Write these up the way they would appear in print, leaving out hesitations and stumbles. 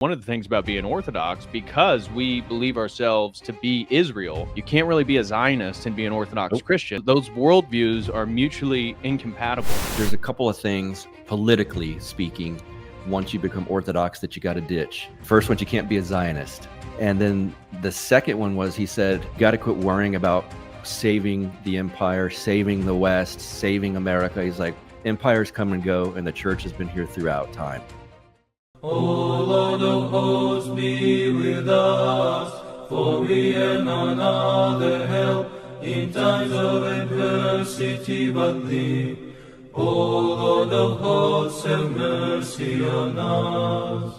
One of the things about being Orthodox, because we believe ourselves to be Israel, you can't really be a Zionist and be an Orthodox Nope. Christian. Those worldviews are mutually incompatible. There's a couple of things, politically speaking, once you become Orthodox that you got to ditch. First one, you can't be a Zionist. And then the second one was, he said, you got to quit worrying about saving the empire, saving the West, saving America. He's like, empires come and go, and the church has been here throughout time. O Lord of hosts, be with us, for we have none other help in times of adversity but Thee. O Lord of hosts, have mercy on us.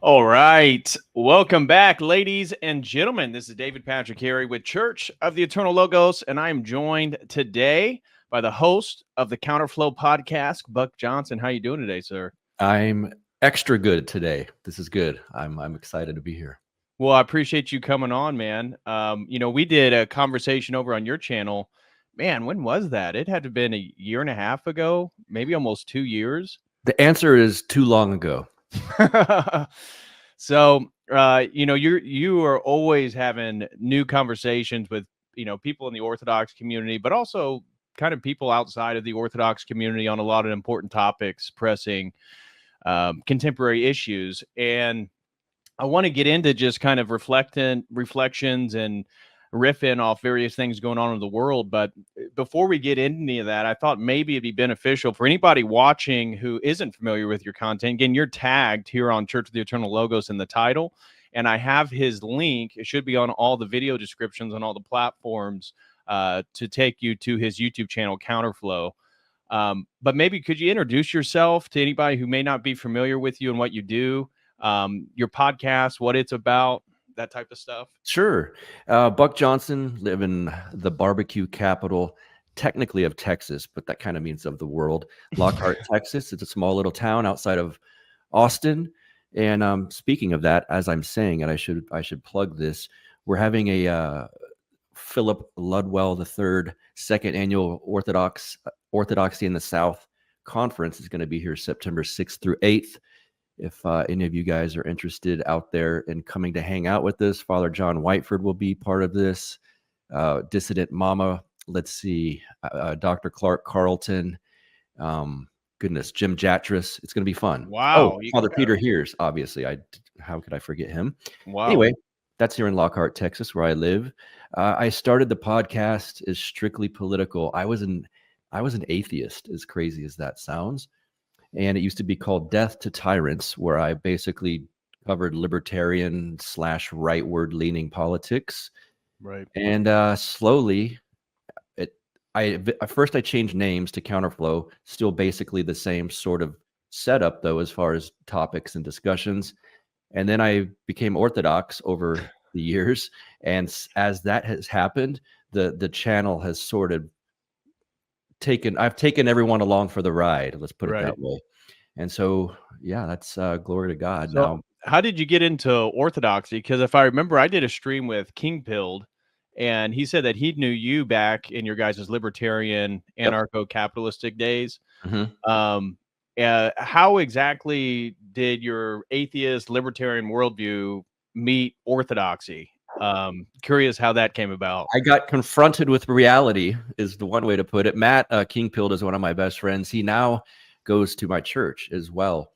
All right. Welcome back, ladies and gentlemen. This is David Patrick Carey with Church of the Eternal Logos, and I am joined today by the host of the Counterflow podcast, Buck Johnson. How you doing today, sir? I'm extra good today. This is good. I'm excited to be here. Well, I appreciate you coming on, man. We did a conversation over on your channel. Man, when was that? It had to have been a year and a half ago, maybe almost 2 years. The answer is too long ago. So, you are always having new conversations with, people in the Orthodox community, but also kind of people outside of the Orthodox community on a lot of important topics, pressing contemporary issues. And I want to get into just kind of reflections and riffing off various things going on in the world. But before we get into any of that, I thought maybe it'd be beneficial for anybody watching who isn't familiar with your content. Again, you're tagged here on Church of the Eternal Logos in the title, and I have his link. It should be on all the video descriptions on all the platforms to take you to his YouTube channel, Counterflow. But maybe could you introduce yourself to anybody who may not be familiar with you and what you do, your podcast, what it's about, that type of stuff? Sure. Buck Johnson, live in the barbecue capital, technically of Texas, but that kind of means of the world. Lockhart, Texas. It's a small little town outside of Austin. And speaking of that, as I'm saying it, I should plug this. We're having a Philip Ludwell III second annual Orthodoxy in the South conference is going to be here September 6th through 8th. If any of you guys are interested out there in coming to hang out with us, Father John Whiteford will be part of this. Dissident Mama, let's see, Dr. Clark Carlton, Jim Jatras. It's going to be fun. Wow. Oh, Father Peter Hears, obviously. How could I forget him? Wow. Anyway, that's here in Lockhart, Texas, where I live. I started the podcast as strictly political. I was an atheist, as crazy as that sounds. And it used to be called Death to Tyrants, where I basically covered libertarian / rightward leaning politics. Right. And slowly, first I changed names to Counterflow, still basically the same sort of setup, though, as far as topics and discussions. And then I became Orthodox over the years. And as that has happened, the channel has sort of I've taken everyone along for the ride. Let's put it that way. And so, yeah, that's glory to God. So now, how did you get into Orthodoxy? Because if I remember, I did a stream with King Pilled, and he said that he knew you back in your guys' libertarian, anarcho-capitalistic days. Mm-hmm. How exactly did your atheist libertarian worldview meet Orthodoxy? Curious how that came about. I got confronted with reality is the one way to put it. Matt Kingpild is one of my best friends. He now goes to my church as well.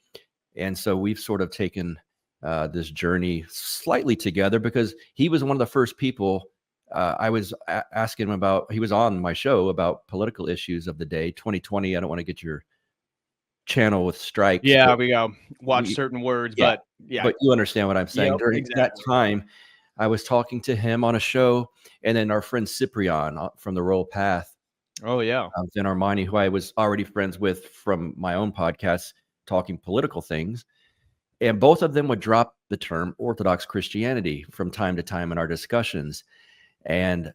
And so we've sort of taken this journey slightly together, because he was one of the first people I was asking him about. He was on my show about political issues of the day. 2020, I don't want to get your channel with strikes. Yeah, we go watch certain words, yeah, but you understand what I'm saying. Yep, During exactly. that time, I was talking to him on a show, and then our friend Cyprian from the Royal Path. Oh, yeah. Then Armani, who I was already friends with from my own podcast, talking political things. And both of them would drop the term Orthodox Christianity from time to time in our discussions. And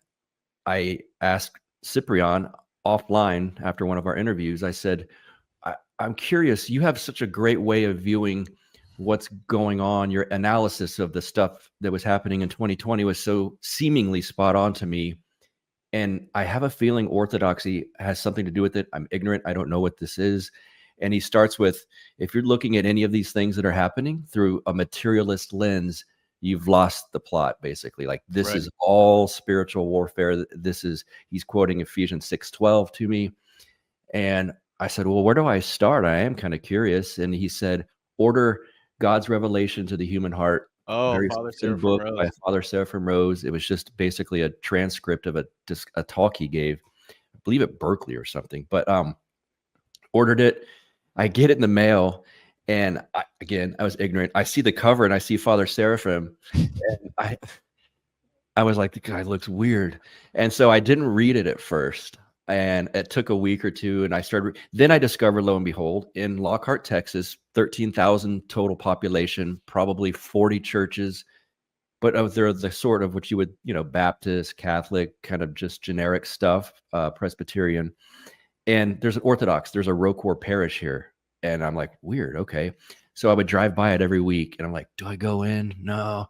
I asked Cyprian offline after one of our interviews, I said, I'm curious, you have such a great way of viewing what's going on. Your analysis of the stuff that was happening in 2020 was so seemingly spot on to me. And I have a feeling Orthodoxy has something to do with it. I'm ignorant. I don't know what this is. And he starts with, if you're looking at any of these things that are happening through a materialist lens, you've lost the plot, basically. Like, this Right. is all spiritual warfare. He's quoting Ephesians 6:12 to me. And I said, well, where do I start? I am kind of curious. And he said, order God's revelation to the human heart. Oh, Very Father succinct Seraphim book by Rose. Father Seraphim Rose. It was just basically a transcript of a talk he gave, I believe at Berkeley or something. But ordered it. I get it in the mail. And I was ignorant. I see the cover and I see Father Seraphim. And I was like, the guy looks weird. And so I didn't read it at first. And it took a week or two. And then I discovered, lo and behold, in Lockhart, Texas, 13,000 total population, probably 40 churches. But they're the sort of what you would, Baptist, Catholic, kind of just generic stuff, Presbyterian. And there's an Orthodox, there's a Rocor parish here. And I'm like, weird. Okay. So I would drive by it every week. And I'm like, do I go in? No.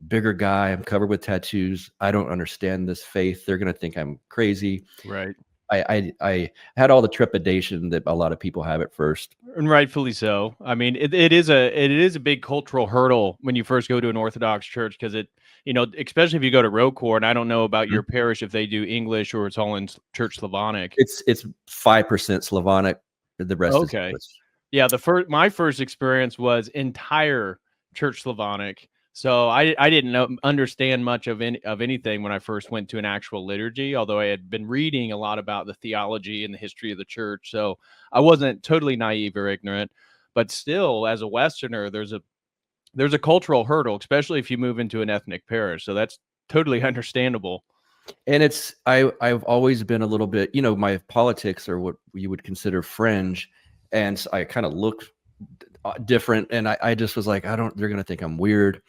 Bigger guy. I'm covered with tattoos. I don't understand this faith. They're going to think I'm crazy. Right. I had all the trepidation that a lot of people have at first. And rightfully so. I mean, it is a big cultural hurdle when you first go to an Orthodox church, because especially if you go to Rocor, and I don't know about your parish if they do English or it's all in Church Slavonic. It's 5% Slavonic. The rest is English. Yeah, my first experience was entire Church Slavonic. So I didn't understand much of anything when I first went to an actual liturgy, although I had been reading a lot about the theology and the history of the church. So I wasn't totally naive or ignorant, but still, as a Westerner, there's a cultural hurdle, especially if you move into an ethnic parish. So that's totally understandable. And I've always been a little bit, my politics are what you would consider fringe, and I kind of look different, and I just was like, they're going to think I'm weird.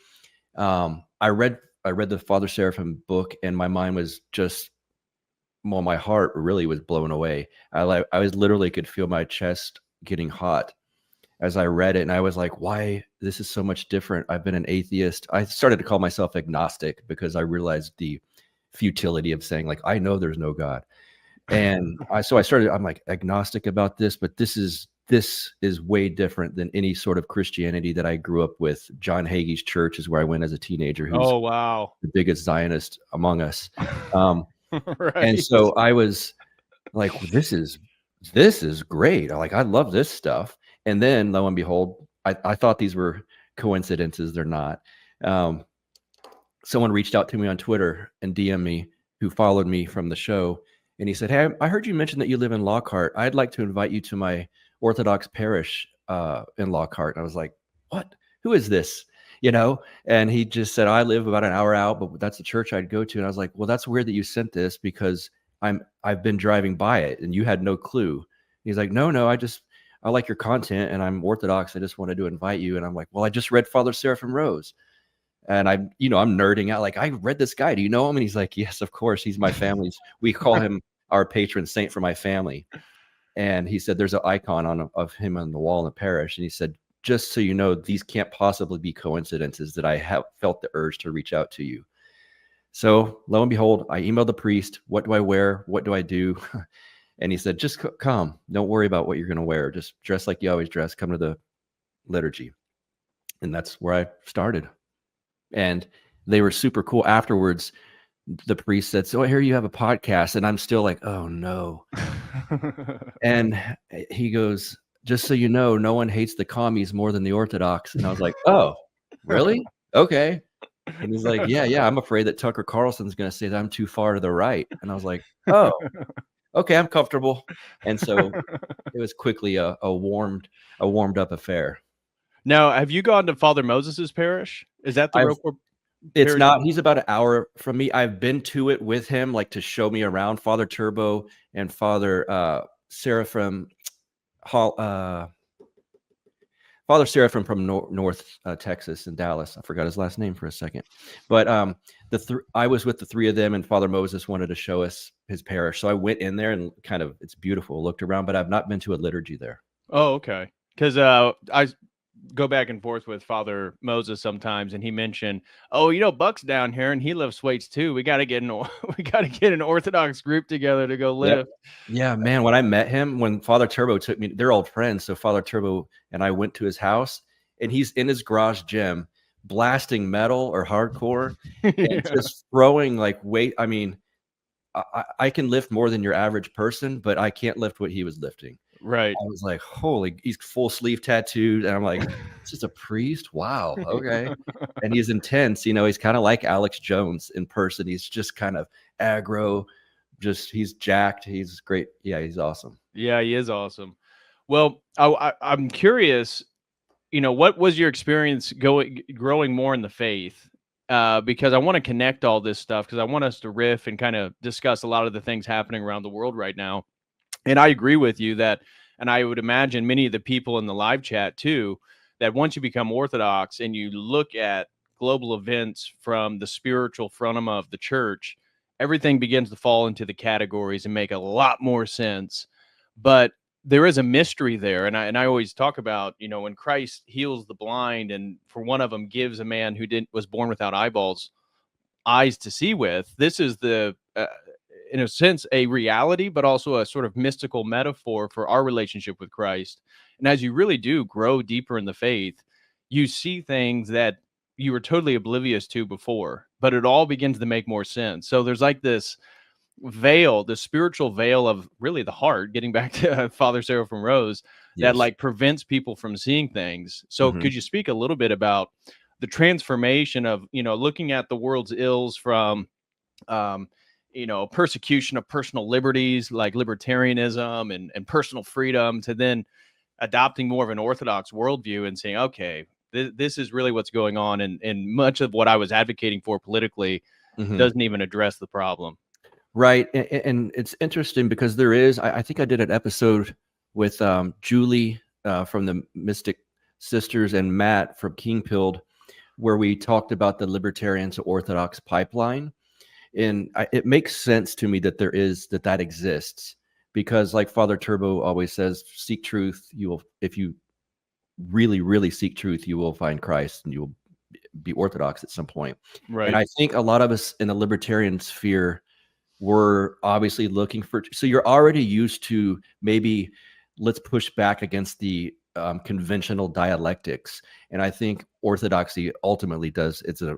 I read the Father Seraphim book, and my mind was my heart really was blown away. I was literally could feel my chest getting hot as I read it. And I was like, why? This is so much different. I've been an atheist. I started to call myself agnostic because I realized the futility of saying, like, I know there's no God. And I'm like agnostic about this, but this is way different than any sort of Christianity that I grew up with. John Hagee's church is where I went as a teenager. Who's the biggest Zionist among us. Right. And so I was like, this is great. I love this stuff. And then lo and behold, I thought these were coincidences. They're not. Someone reached out to me on Twitter and DM'd me, who followed me from the show. And he said, hey, I heard you mention that you live in Lockhart. I'd like to invite you to my Orthodox parish in Lockhart. And I was like, what? Who is this? And he just said, I live about an hour out, but that's the church I'd go to. And I was like, well, that's weird that you sent this, because I've been driving by it and you had no clue. He's like, no, I like your content and I'm Orthodox. I just wanted to invite you. And I'm like, well, I just read Father Seraphim Rose. And I'm nerding out. Like, I read this guy. Do you know him? And he's like, yes, of course. He's my family's. We call him our patron saint for my family. And he said, there's an icon of him on the wall in the parish. And he said, just so you know, these can't possibly be coincidences that I have felt the urge to reach out to you. So lo and behold, I emailed the priest. What do I wear? What do I do? And he said, just come. Don't worry about what you're going to wear. Just dress like you always dress. Come to the liturgy. And that's where I started. And they were super cool. Afterwards, the priest said, so I hear you have a podcast. And I'm still like, oh no. And he goes, just so you know, no one hates the commies more than the Orthodox. And I was like, oh, really? Okay. And he's like, yeah, I'm afraid that Tucker Carlson's going to say that I'm too far to the right. And I was like, oh, okay, I'm comfortable. And so it was quickly a warmed up affair. Now, have you gone to Father Moses's parish? Is that the Rocor? It's not. He's about an hour from me. I've been to it with him, like to show me around. Father Turbo and Father Seraphim, Father Seraphim from North Texas in Dallas. I forgot his last name for a second, but I was with the three of them, and Father Moses wanted to show us his parish, so I went in there and it's beautiful. Looked around, but I've not been to a liturgy there. Oh, okay. Because go back and forth with Father Moses sometimes, and he mentioned, "Oh, you know, Buck's down here, and he lifts weights too. We got to get an we got to get an Orthodox group together to go Yep. lift." Yeah, man, when I met him, when Father Turbo took me, they're old friends. So Father Turbo and I went to his house, and he's in his garage gym blasting metal or hardcore and Yeah, just throwing like weight. I mean, I can lift more than your average person, but I can't lift what he was lifting. right. I was like, holy, he's full sleeve tattooed. And I'm like, this is a priest? Wow. Okay. And he's intense. You know, he's kind of like Alex Jones in person. He's just kind of aggro, he's jacked. He's great. Yeah, he's awesome. Yeah, he is awesome. Well, I'm curious, you know, what was your experience growing more in the faith? Because I want to connect all this stuff because I want us to riff and kind of discuss a lot of the things happening around the world right now. And I agree with you that, and I would imagine many of the people in the live chat too, that once you become Orthodox and you look at global events from the spiritual frontima of the church, everything begins to fall into the categories and make a lot more sense. But there is a mystery there. And I always talk about, you know, when Christ heals the blind and for one of them gives a man who was born without eyeballs eyes to see with. This is in a sense, a reality, but also a sort of mystical metaphor for our relationship with Christ. And as you really do grow deeper in the faith, you see things that you were totally oblivious to before, but it all begins to make more sense. So there's like this veil, the spiritual veil of really the heart, getting back to Father Sarah from Rose, that Yes. like prevents people from seeing things. So Mhm. could you speak a little bit about the transformation of, you know, looking at the world's ills from, um, you know, persecution of personal liberties like libertarianism and personal freedom to then adopting more of an Orthodox worldview and saying, okay, this is really what's going on. And much of what I was advocating for politically Mhm. doesn't even address the problem. Right. And it's interesting because there is, I think I did an episode with Julie from the Mystic Sisters and Matt from Kingpilled, where we talked about the libertarian to Orthodox pipeline. And it makes sense to me that that exists because, like Father Turbo always says, seek truth. You will, if you really, really seek truth, you will find Christ and you will be Orthodox at some point. And Right. I think a lot of us in the libertarian sphere were obviously looking for. So you're already used to maybe let's push back against the conventional dialectics, and I think orthodoxy ultimately does. It's a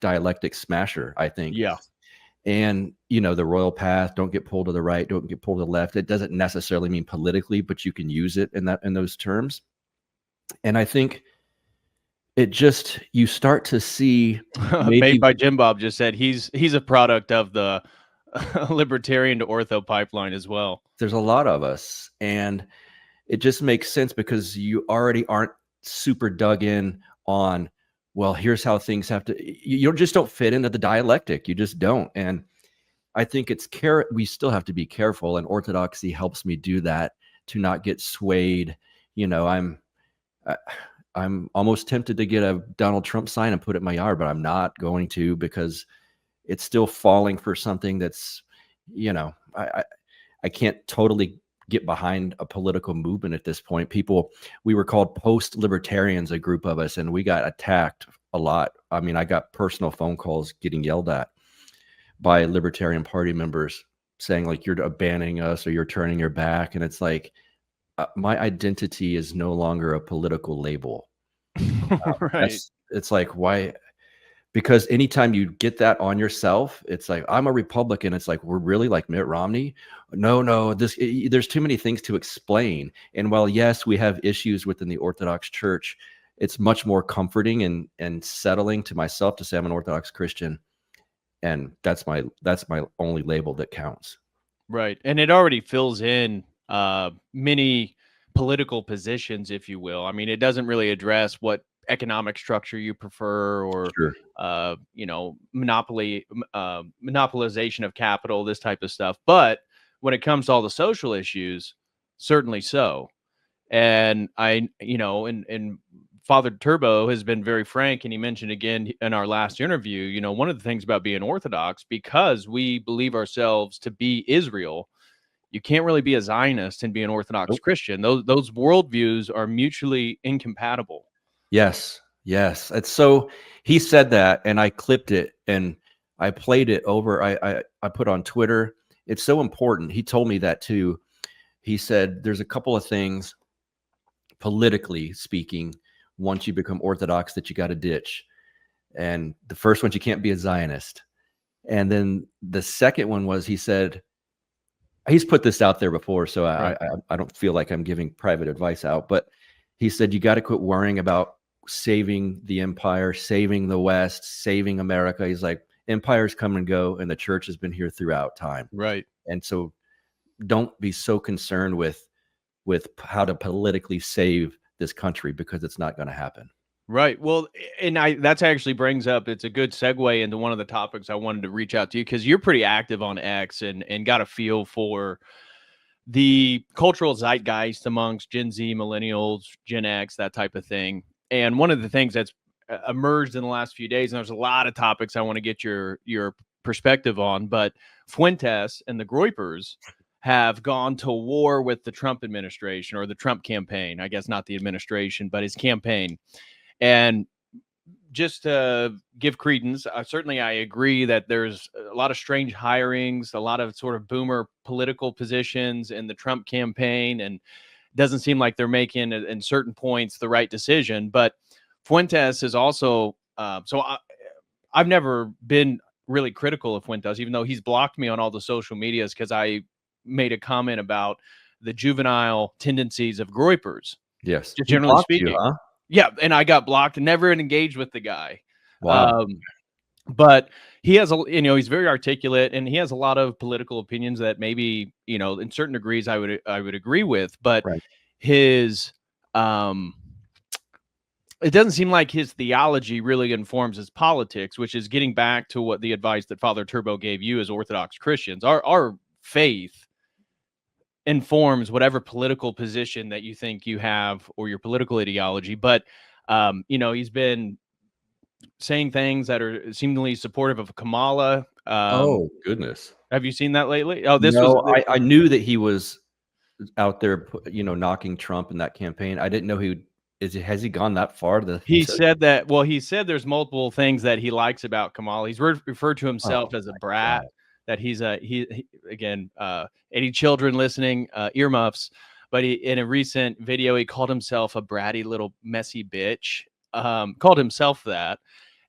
dialectic smasher, I think. Yeah. And you know, the royal path, don't get pulled to the right, don't get pulled to the left. It doesn't necessarily mean politically, but you can use it in those terms. And I think it just, you start to see Made maybe by Jim Bob just said he's a product of the libertarian to ortho pipeline as well. there's a lot of us, and it just makes sense because you already aren't super dug in on, well, here's how things have to, you just don't fit into the dialectic. You just don't. And I think we still have to be careful, and orthodoxy helps me do that, to not get swayed. You know, I- I'm almost tempted to get a Donald Trump sign and put it in my yard, but I'm not going to, because it's still falling for something that's, you know, I can't totally get behind a political movement at this point. We were called post-libertarians, a group of us, and we got attacked a lot. I mean, I got personal phone calls getting yelled at by Libertarian Party members saying like, you're abandoning us or you're turning your back. And it's like, my identity is no longer a political label. Right. It's like, why? Because anytime you get that on yourself, it's like, I'm a Republican. It's like, we're really like Mitt Romney. No, there's too many things to explain. And while, yes, we have issues within the Orthodox Church, it's much more comforting and settling to myself to say I'm an Orthodox Christian. And that's my only label that counts. Right. And it already fills in many political positions, if you will. I mean, it doesn't really address what economic structure you prefer or Sure. you know, monopolization of capital, this type of stuff. But when it comes to all the social issues, certainly so. And you know, and Father Turbo has been very frank, and he mentioned again in our last interview, you know, one of the things about being Orthodox, because we believe ourselves to be Israel, you can't really be a Zionist and be an Orthodox Nope. Christian. Those worldviews are mutually incompatible. Yes, yes. It's so he said that, and I clipped it and I played it over. I put on Twitter. It's so important. He told me that too. He said there's a couple of things politically speaking, once you become Orthodox that you got to ditch. And the first one, you can't be a Zionist. And then the second one was, he said, he's put this out there before, so Right. I don't feel like I'm giving private advice out, but he said, you got to quit worrying about saving the empire, saving the West, saving America. He's like, empires come and go, and the church has been here throughout time. Right. And so don't be so concerned with how to politically save this country, because it's not going to happen. Right. Well, and that's actually brings up, it's a good segue into one of the topics I wanted to reach out to you, because you're pretty active on X and got a feel for the cultural zeitgeist amongst Gen Z, millennials, Gen X, that type of thing. And one of the things that's emerged in the last few days, and there's a lot of topics I want to get your perspective on, but Fuentes and the Groypers have gone to war with the Trump administration, or the Trump campaign. I guess not the administration, but his campaign. And just to give credence, certainly I agree that there's a lot of strange hirings, a lot of sort of boomer political positions in the Trump campaign, and doesn't seem like they're making in certain points the right decision. But Fuentes is also I've never been really critical of Fuentes, even though he's blocked me on all the social medias because I made a comment about the juvenile tendencies of Groypers. Yes. Just He generally blocked speaking. you, huh? Yeah, and I got blocked and never engaged with the guy. Wow. But he has he's very articulate, and he has a lot of political opinions that maybe, in certain degrees I would agree with, but Right. his it doesn't seem like his theology really informs his politics, which is getting back to what the advice that Father Turbo gave you as Orthodox Christians. Our faith informs whatever political position that you think you have, or your political ideology. But he's been saying things that are seemingly supportive of Kamala. Oh, goodness. Have you seen that lately? Oh, this No, was I knew that he was out there, knocking Trump in that campaign. I didn't know has he gone that far? he said that. Well, he said there's multiple things that he likes about Kamala. He's referred to himself as a brat. God. That he's he again, any children listening, earmuffs. But in a recent video, he called himself a bratty little messy bitch. Called himself that.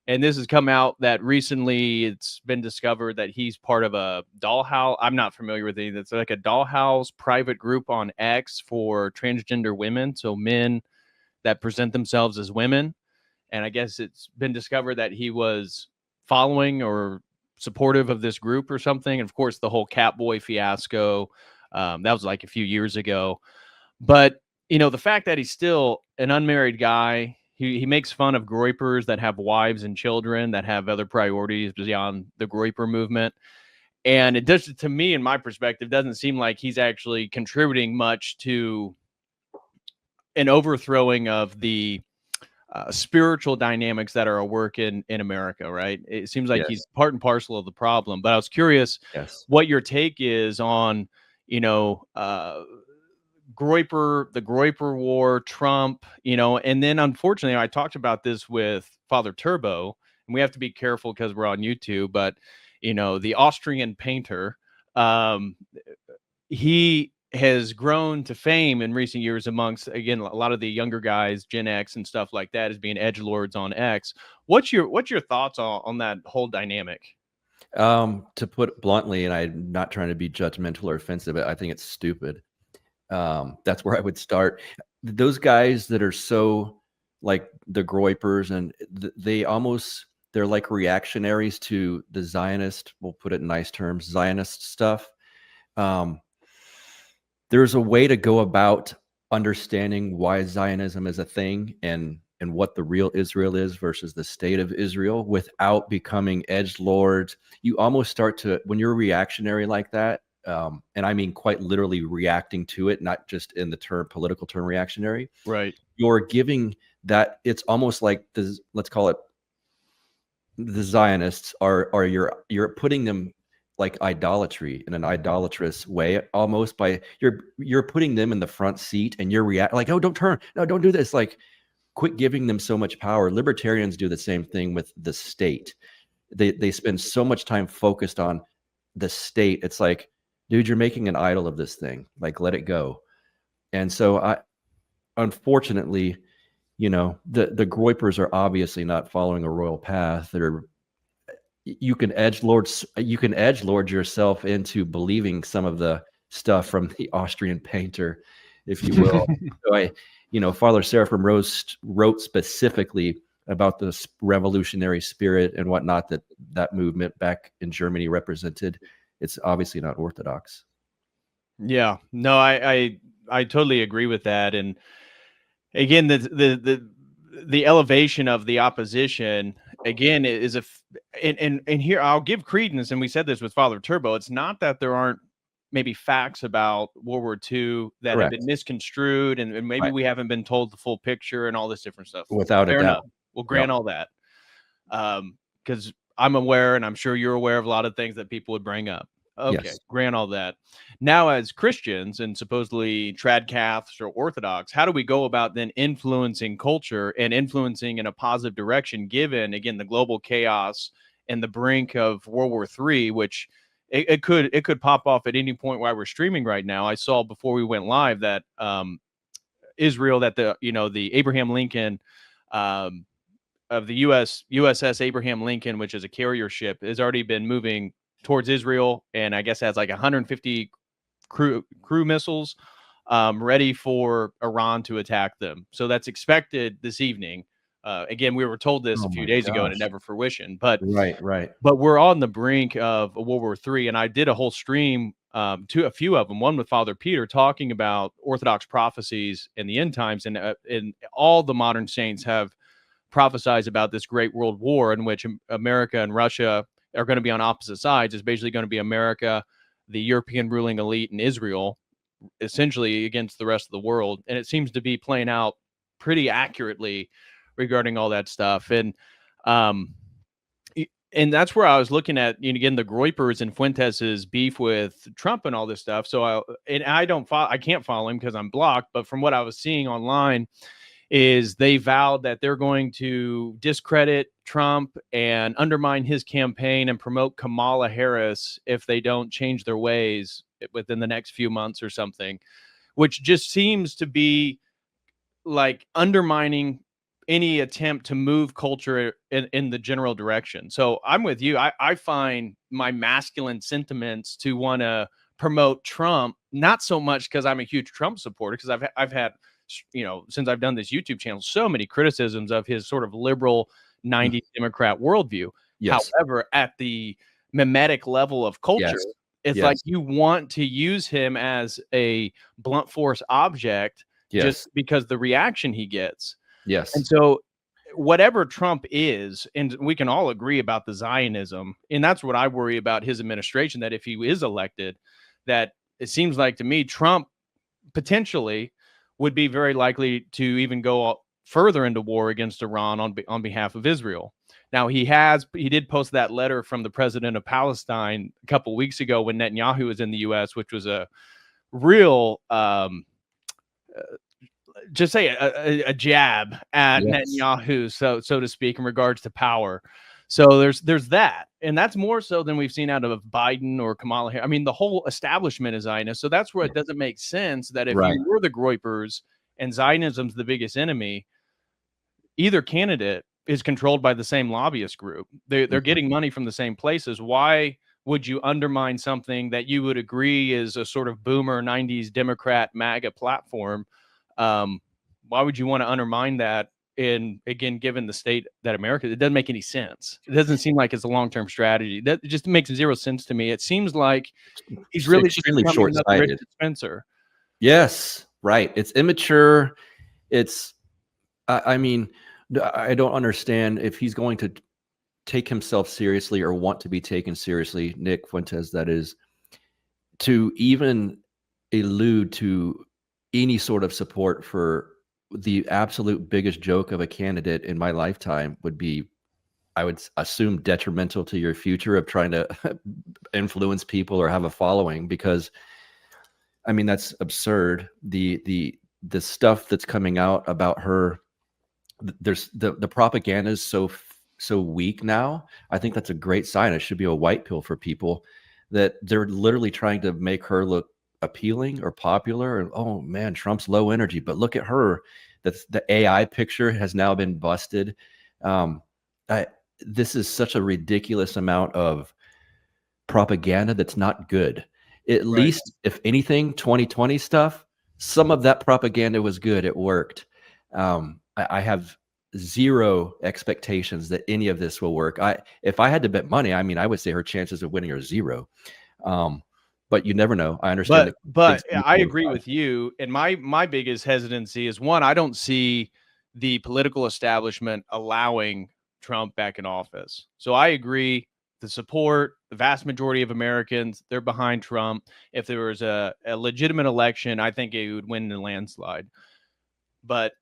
And this has come out that recently it's been discovered that he's part of a dollhouse. I'm not familiar with it. It's like a dollhouse private group on X for transgender women. So men that present themselves as women. And I guess it's been discovered that he was following or supportive of this group or something. And of course, the whole Catboy fiasco, that was like a few years ago. But, the fact that he's still an unmarried guy, he makes fun of Groypers that have wives and children that have other priorities beyond the Groyper movement. And it does, to me, in my perspective, doesn't seem like he's actually contributing much to an overthrowing of the spiritual dynamics that are at work in America, right? It seems like he's part and parcel of the problem. But I was curious what your take is on, Groyper, the Groyper War, Trump, and then unfortunately, I talked about this with Father Turbo, and we have to be careful because we're on YouTube, but, the Austrian painter, he has grown to fame in recent years amongst, again, a lot of the younger guys, Gen X and stuff like that, as being edgelords on X. What's your thoughts on that whole dynamic? To put it bluntly, and I'm not trying to be judgmental or offensive, but I think it's stupid. That's where I would start. Those guys that are so like the Groypers, and they're like reactionaries to the Zionist, we'll put it in nice terms, Zionist stuff. There's a way to go about understanding why Zionism is a thing and what the real Israel is versus the state of Israel without becoming edgelords. You almost start to, when you're reactionary like that, and I mean quite literally reacting to it, not just in the political term reactionary. Right. You're giving that, it's almost like let's call it, the Zionists are you're putting them like idolatry in an idolatrous way, almost by you're putting them in the front seat and you're reacting like, oh, don't turn, no, don't do this. Like, quit giving them so much power. Libertarians do the same thing with the state. They spend so much time focused on the state. It's like, dude, you're making an idol of this thing. Like, let it go. And so unfortunately, the Groypers are obviously not following a royal path. You can edge lord yourself into believing some of the stuff from the Austrian painter, if you will. So Father Seraphim wrote specifically about the revolutionary spirit and whatnot that movement back in Germany represented. It's obviously not Orthodox. Yeah, no, I totally agree with that. And again, the elevation of the opposition again is and here I'll give credence, and we said this with Father Turbo. It's not that there aren't maybe facts about World War II that Correct. have been misconstrued, and maybe Right. we haven't been told the full picture and all this different stuff. Without Fair a doubt. enough. We'll grant all that. Because I'm aware, and I'm sure you're aware of a lot of things that people would bring up. Okay, Yes. grant all that. Now, as Christians and supposedly trad Catholics or Orthodox, how do we go about then influencing culture and influencing in a positive direction, given, again, the global chaos and the brink of World War III, which it could pop off at any point while we're streaming right now. I saw before we went live that Israel, that the Abraham Lincoln of the USS Abraham Lincoln, which is a carrier ship, has already been moving towards Israel, and I guess has like 150 crew missiles ready for Iran to attack them. So that's expected this evening. Again, we were told this a few days ago, and it never fruition. But Right. But we're on the brink of World War III, and I did a whole stream to a few of them. One with Father Peter talking about Orthodox prophecies in the end times, and all the modern saints have prophesied about this great world war in which America and Russia are going to be on opposite sides. It's basically going to be America, the European ruling elite, and Israel, essentially against the rest of the world. And it seems to be playing out pretty accurately regarding all that stuff. And that's where I was looking at, again, the Groypers and Fuentes's beef with Trump and all this stuff. So I can't follow him because I'm blocked. But from what I was seeing online, is they vowed that they're going to discredit Trump and undermine his campaign and promote Kamala Harris if they don't change their ways within the next few months or something, which just seems to be like undermining any attempt to move culture in the general direction. So I'm with you. I find my masculine sentiments to want to promote Trump, not so much because I'm a huge Trump supporter, because I've had, since I've done this YouTube channel, so many criticisms of his sort of liberal 90s Democrat worldview. Yes. However, at the mimetic level of culture, it's like you want to use him as a blunt force object just because the reaction he gets. Yes. And so whatever Trump is, and we can all agree about the Zionism, and that's what I worry about his administration, that if he is elected, that it seems like to me, Trump potentially would be very likely to even go further into war against Iran on behalf of Israel. Now, he did post that letter from the president of Palestine a couple of weeks ago when Netanyahu was in the U.S., which was a real, just say a jab at Netanyahu, so to speak, in regards to power. So there's that, and that's more so than we've seen out of Biden or Kamala Harris. I mean, the whole establishment is Zionist, so that's where it doesn't make sense that if you were the Groypers and Zionism's the biggest enemy, either candidate is controlled by the same lobbyist group. They're getting money from the same places. Why would you undermine something that you would agree is a sort of boomer 90s Democrat MAGA platform? Why would you want to undermine that? And again, given the state that America, it doesn't make any sense. It doesn't seem like it's a long-term strategy. That just makes zero sense to me. It seems like he's really extremely short-sighted. Spencer. Yes, right. It's immature. It's, I mean, I don't understand if he's going to take himself seriously or want to be taken seriously, Nick Fuentes, that is, to even allude to any sort of support for the absolute biggest joke of a candidate in my lifetime would be I would assume, detrimental to your future of trying to influence people or have a following, because I mean, that's absurd. The stuff that's coming out about her, there's the propaganda is so weak now. I think that's a great sign. It should be a white pill for people, that they're literally trying to make her look appealing or popular. And oh man, Trump's low energy, but look at her. That's the AI picture has now been busted. Um, this is such a ridiculous amount of propaganda that's not good. At least, if anything, 2020 stuff, some of that propaganda was good. It worked. I have zero expectations that any of this will work. If I had to bet money, I mean, I would say her chances of winning are zero. But you never know. I understand. But I agree with you. And my biggest hesitancy is, one, I don't see the political establishment allowing Trump back in office. So I agree. The support, the vast majority of Americans, they're behind Trump. If there was a legitimate election, I think it would win the landslide. But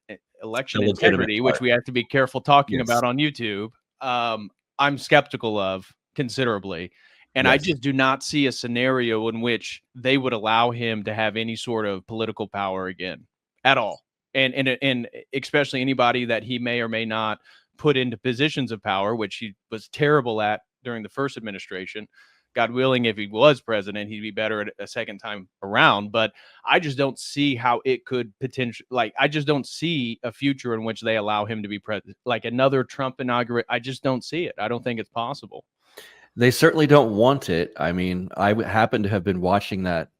election integrity, which we have to be careful talking about on YouTube, I'm skeptical of considerably. And I just do not see a scenario in which they would allow him to have any sort of political power again at all. And especially anybody that he may or may not put into positions of power, which he was terrible at during the first administration. God willing, if he was president, he'd be better at a second time around. But I just don't see how it could potentially, like, I just don't see a future in which they allow him to be president, like another Trump inaugurate. I just don't see it. I don't think it's possible. They certainly don't want it. I mean, I happen to have been watching that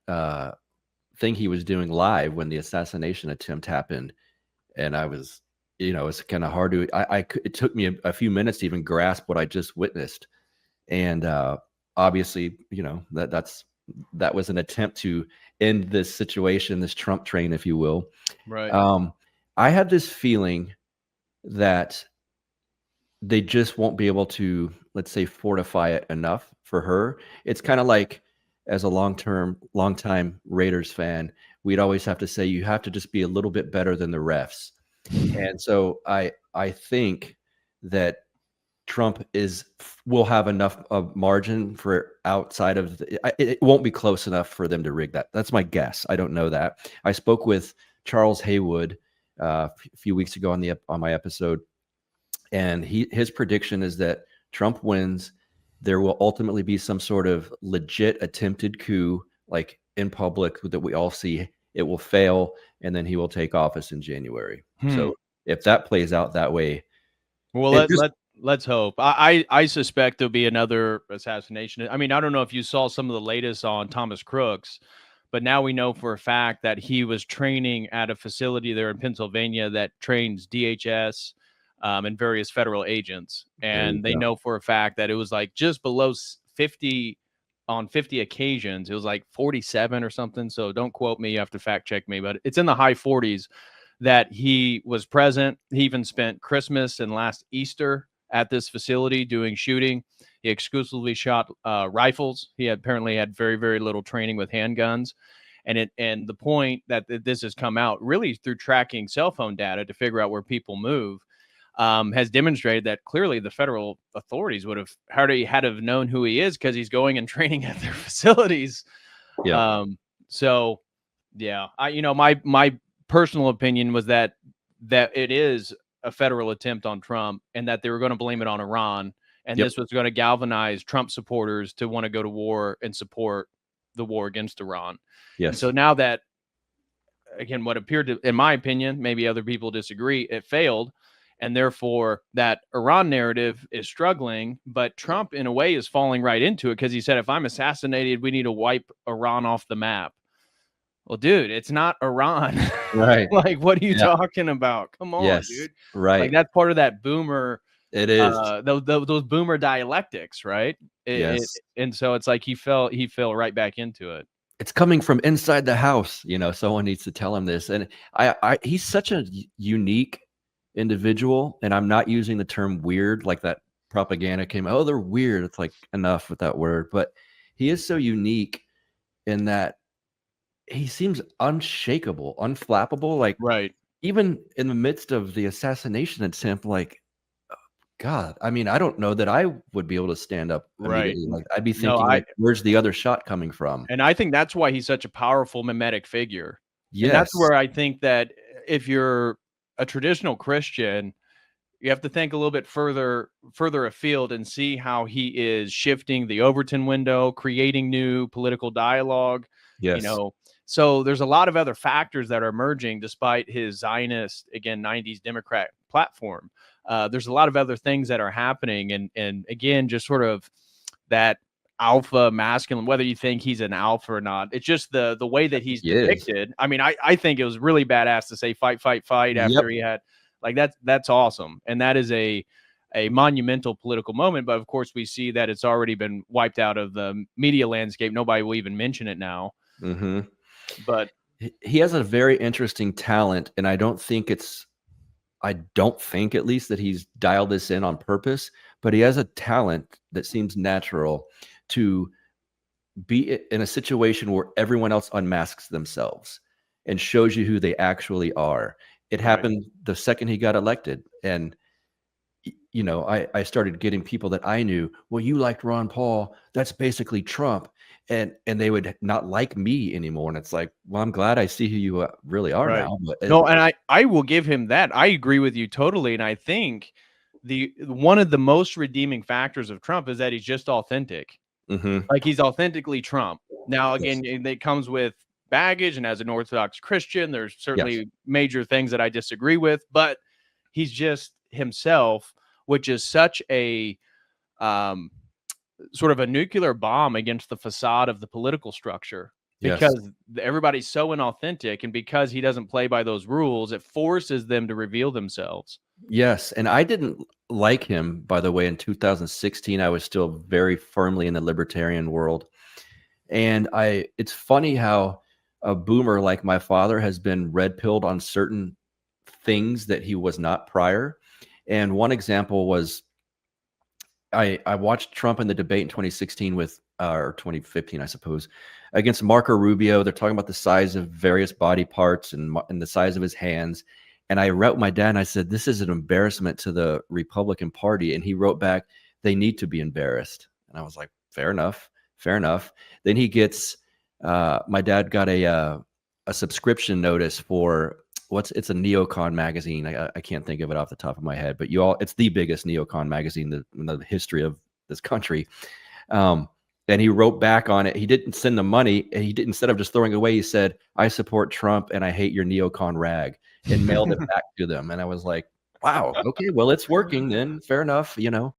thing he was doing live when the assassination attempt happened. And I was, it's kind of hard to, it took me a few minutes to even grasp what I just witnessed. And obviously, that was an attempt to end this situation, this Trump train, if you will. Right. I have this feeling that they just won't be able to, let's say, fortify it enough for her. It's kind of like, as a long-time Raiders fan, we'd always have to say, you have to just be a little bit better than the refs. And so I think that Trump will have enough of margin for outside of it won't be close enough for them to rig that. That's my guess. I don't know that. I spoke with Charles Haywood a few weeks ago on my episode, and his prediction is that Trump wins. There will ultimately be some sort of legit attempted coup, like in public, that we all see. It will fail, and then he will take office in January. So if that plays out that way, well, let's hope. I suspect there'll be another assassination. I mean, I don't know if you saw some of the latest on Thomas Crooks, but now we know for a fact that he was training at a facility there in Pennsylvania that trains DHS and various federal agents. And they know for a fact that it was like just below 50 on 50 occasions. It was like 47 or something. So don't quote me. You have to fact check me, but it's in the high 40s that he was present. He even spent Christmas and last Easter at this facility doing shooting. He exclusively shot rifles. He apparently had very, very little training with handguns. And the point that this has come out really through tracking cell phone data to figure out where people move has demonstrated that clearly the federal authorities would have had to have known who he is, because he's going and training at their facilities. Yeah. So yeah, my personal opinion was that it is a federal attempt on Trump, and that they were going to blame it on Iran, and this was going to galvanize Trump supporters to want to go to war and support the war against Iran. Yes. And so now that, again, what appeared to, in my opinion, maybe other people disagree, it failed, and therefore that Iran narrative is struggling, but Trump in a way is falling right into it, because he said, if I'm assassinated, we need to wipe Iran off the map. Well, dude, it's not Iran. Right. Like, what are you talking about? Come on, dude. Right. Like, that's part of that boomer. It is those boomer dialectics, right? And so it's like he fell right back into it. It's coming from inside the house. Someone needs to tell him this. And he's such a unique individual, and I'm not using the term weird like that propaganda came. Oh, they're weird. It's like, enough with that word. But he is so unique in that he seems unshakable, unflappable. Like, right. Even in the midst of the assassination attempt, like, God, I mean, I don't know that I would be able to stand up Right. immediately. Like, I'd be No, thinking, like, where's the other shot coming from? and I think that's why he's such a powerful mimetic figure. And that's Yes. where I think that if you're a traditional Christian, you have to think a little bit further afield and see how he is shifting the Overton window, creating new political dialogue, you Yes. know. So there's a lot of other factors that are emerging despite his Zionist, again, 90s Democrat platform. There's a lot of other things that are happening. And again, just sort of that alpha masculine, whether you think he's an alpha or not, it's just the way that he's He is. depicted. I mean, I think it was really badass to say fight, fight, fight Yep. after he had, like, that's awesome. And that is a monumental political moment. But of course, we see that it's already been wiped out of the media landscape. Nobody will even mention it now. Mm-hmm. But He has a very interesting talent, and I don't think at least that he's dialed this in on purpose, but he has a talent that seems natural to be in a situation where everyone else unmasks themselves and shows you who they actually are. It happened the second he got elected. And, you know, I started getting people that I knew, well, you liked Ron Paul, that's basically Trump. And they would not like me anymore. And it's like, well, I'm glad I see who you really are now. But no, and I will give him that. I agree with you totally. And I think one of the most redeeming factors of Trump is that he's just authentic. Mm-hmm. Like, he's authentically Trump. Now, again, it comes with baggage, and as an Orthodox Christian, there's certainly major things that I disagree with, but he's just himself, which is such a sort of a nuclear bomb against the facade of the political structure, because everybody's so inauthentic, and because he doesn't play by those rules, it forces them to reveal themselves. Yes, and I didn't like him, by the way. In 2016, I was still very firmly in the libertarian world. And it's funny how a boomer like my father has been red-pilled on certain things that he was not prior. And one example was I watched Trump in the debate in 2016 or 2015, I suppose, against Marco Rubio. They're talking about the size of various body parts and the size of his hands. And I wrote my dad and I said, this is an embarrassment to the Republican Party. And he wrote back, they need to be embarrassed. And I was like, fair enough. Fair enough. Then he gets, my dad got a subscription notice for it's a neocon magazine. I can't think of it off the top of my head, but it's the biggest neocon magazine in the history of this country. And he wrote back on it. He didn't send the money. And instead of just throwing it away, he said, I support Trump and I hate your neocon rag, and mailed it back to them. And I was like, wow, okay, well, it's working then. Fair enough, you know.